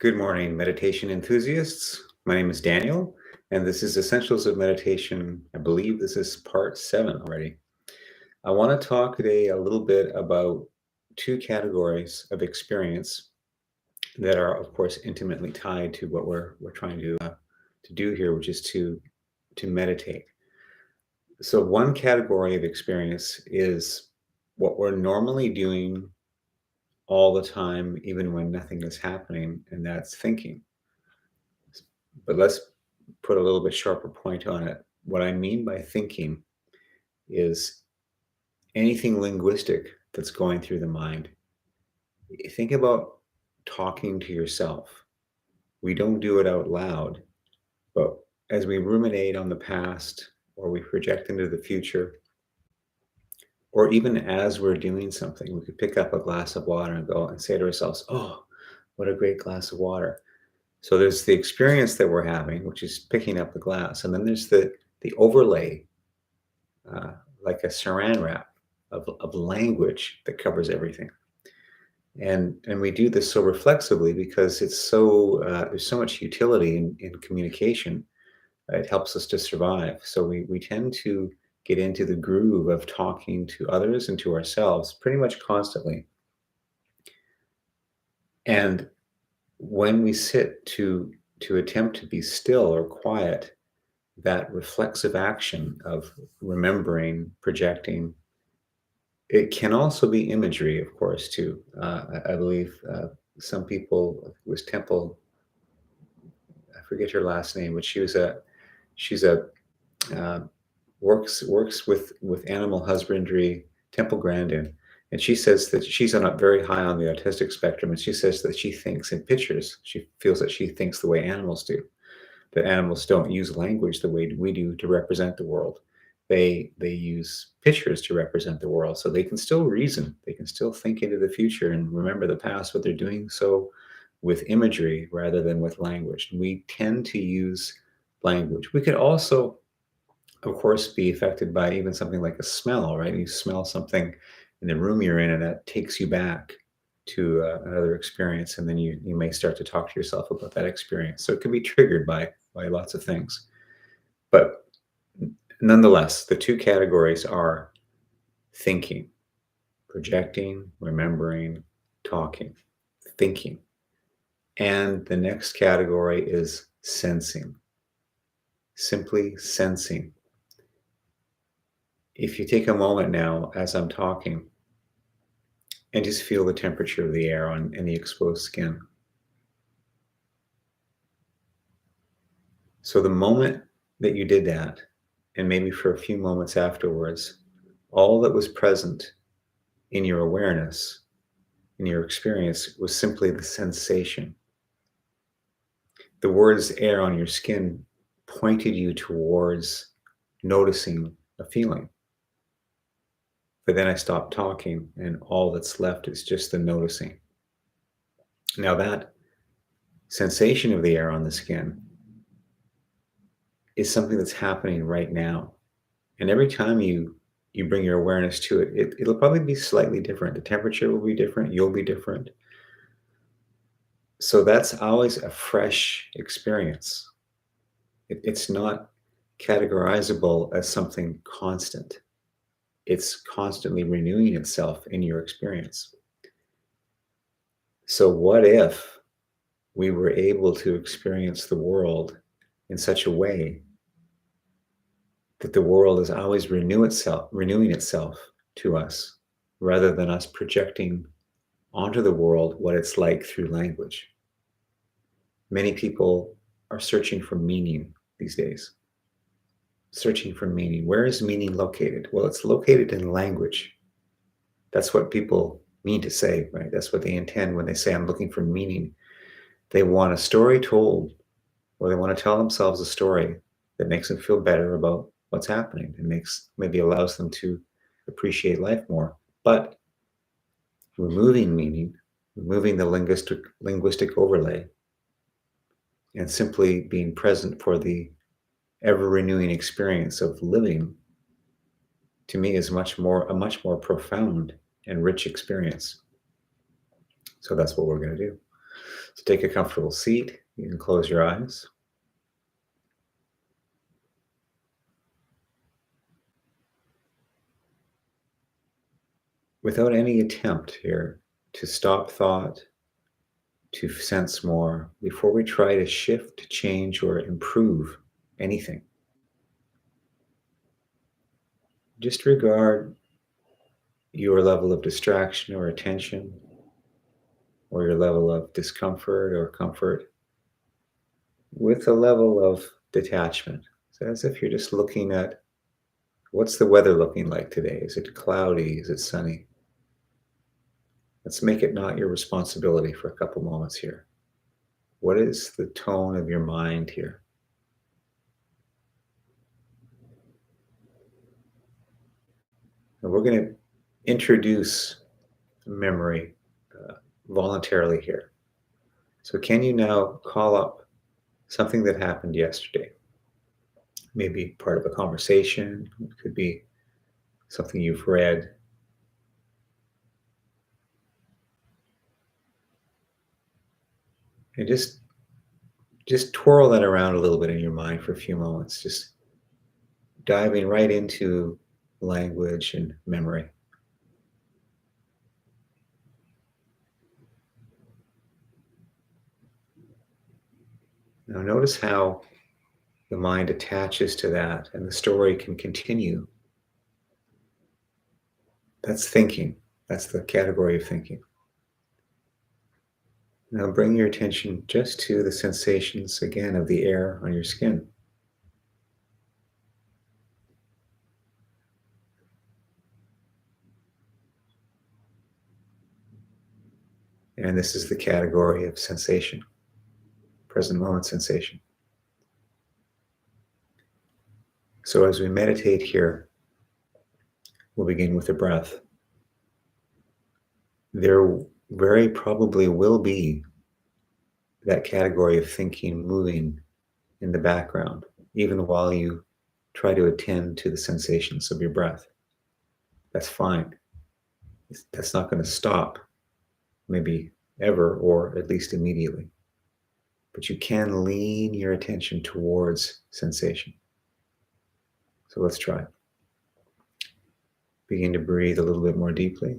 Good morning, meditation enthusiasts. My name is Daniel, and this is Essentials of Meditation. I believe this is part 7 already. I want to talk today a little bit about two categories of experience that are, of course, intimately tied to what we're trying to do here, which is to meditate. So, one category of experience is what we're normally doing all the time, even when nothing is happening, and that's thinking. But let's put a little bit sharper point on it. What I mean by thinking is anything linguistic that's going through the mind. Think about talking to yourself. We don't do it out loud, but as we ruminate on the past or we project into the future, or even as we're doing something, we could pick up a glass of water and go and say to ourselves, "Oh, what a great glass of water." So there's the experience that we're having, which is picking up the glass, and then there's the overlay, uh, like a saran wrap of language that covers everything. And we do this so reflexively because it's so there's so much utility in communication. It helps us to survive. So we tend to get into the groove of talking to others and to ourselves pretty much constantly. And when we sit to attempt to be still or quiet, that reflexive action of remembering, projecting, it can also be imagery, of course, too. I believe some people, it was Temple, I forget her last name, but she's a uh, works with animal husbandry, Temple Grandin, and she says that she's on a very high on the autistic spectrum, and she says that she thinks in pictures. She feels that she thinks the way animals do. That animals don't use language the way we do to represent the world. They use pictures to represent the world, so they can still reason. They can still think into the future and remember the past, but they're doing so with imagery rather than with language. We tend to use language. We could also, of course, be affected by even something like a smell, right? You smell something in the room you're in, and that takes you back to another experience, and then you may start to talk to yourself about that experience. So it can be triggered by lots of things. But nonetheless, the two categories are thinking, projecting, remembering, talking, thinking. And the next category is sensing, simply sensing. If you take a moment now as I'm talking and just feel the temperature of the air on any exposed skin. So the moment that you did that, and maybe for a few moments afterwards, all that was present in your awareness, in your experience, was simply the sensation. The words air on your skin pointed you towards noticing a feeling. But then I stopped talking, and all that's left is just the noticing. Now, that sensation of the air on the skin is something that's happening right now. And every time you bring your awareness to it, it'll probably be slightly different. The temperature will be different, you'll be different. So that's always a fresh experience. It's not categorizable as something constant. It's constantly renewing itself in your experience. So what if we were able to experience the world in such a way that the world is always renewing itself to us, rather than us projecting onto the world what it's like through language. Many people are searching for meaning these days. Searching for meaning. Where is meaning located? Well, it's located in language. That's what people mean to say, right? That's what they intend when they say, I'm looking for meaning. They want a story told, or they want to tell themselves a story that makes them feel better about what's happening and maybe allows them to appreciate life more. But removing meaning, removing the linguistic overlay, and simply being present for the ever renewing experience of living, to me, is a much more profound and rich experience. So that's what we're going to do. So take a comfortable seat. You can close your eyes. Without any attempt here to stop thought, to sense more, before we try to shift, change, or improve anything. Just regard your level of distraction or attention, or your level of discomfort or comfort, with a level of detachment. So as if you're just looking at what's the weather looking like today? Is it cloudy? Is it sunny? Let's make it not your responsibility for a couple moments here. What is the tone of your mind here? And we're going to introduce memory uh, voluntarily here. So, can you now call up something that happened yesterday? Maybe part of a conversation, it could be something you've read. And just twirl that around a little bit in your mind for a few moments, just diving right into language and memory. Now, notice how the mind attaches to that and the story can continue. That's thinking. That's the category of thinking. Now, bring your attention just to the sensations again of the air on your skin. And this is the category of sensation, present moment sensation. So, as we meditate here, we'll begin with the breath. There very probably will be that category of thinking moving in the background, even while you try to attend to the sensations of your breath. That's fine. That's not going to stop, maybe ever, or at least immediately. But you can lean your attention towards sensation. So let's try. Begin to breathe a little bit more deeply.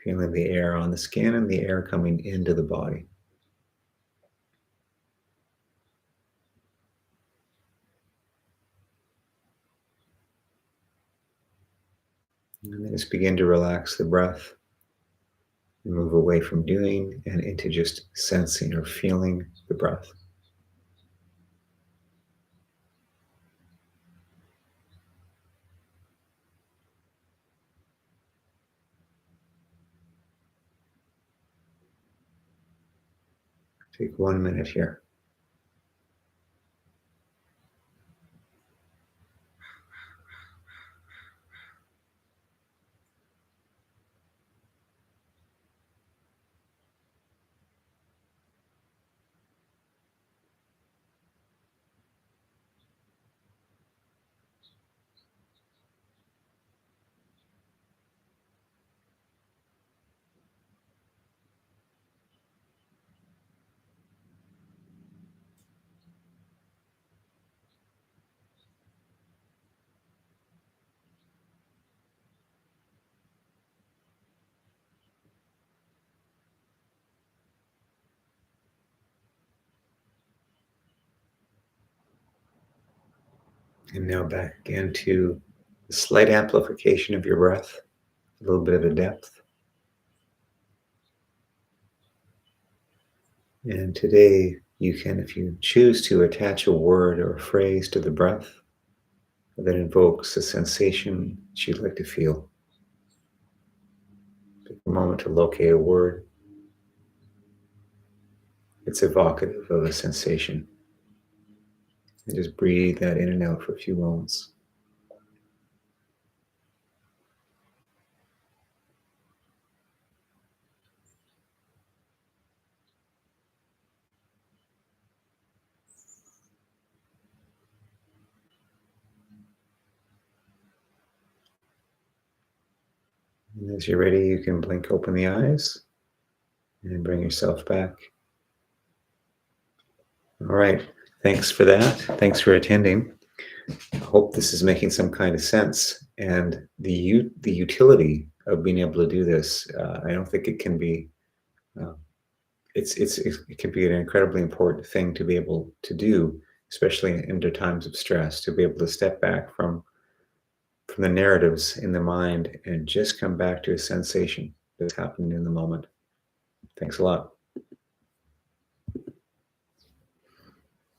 Feeling the air on the skin and the air coming into the body. And then just begin to relax the breath and move away from doing and into just sensing or feeling the breath. Take 1 minute here. And now back again to the slight amplification of your breath, a little bit of a depth. And today you can, if you choose to, attach a word or a phrase to the breath that invokes a sensation that you'd like to feel. Take a moment to locate a word. It's evocative of a sensation. And just breathe that in and out for a few moments. And as you're ready, you can blink open the eyes and bring yourself back. All right. Thanks for that. Thanks for attending. I hope this is making some kind of sense. And the utility of being able to do this, I don't think it can be. Uh, it can be an incredibly important thing to be able to do, especially under times of stress, to be able to step back from the narratives in the mind and just come back to a sensation that's happening in the moment. Thanks a lot.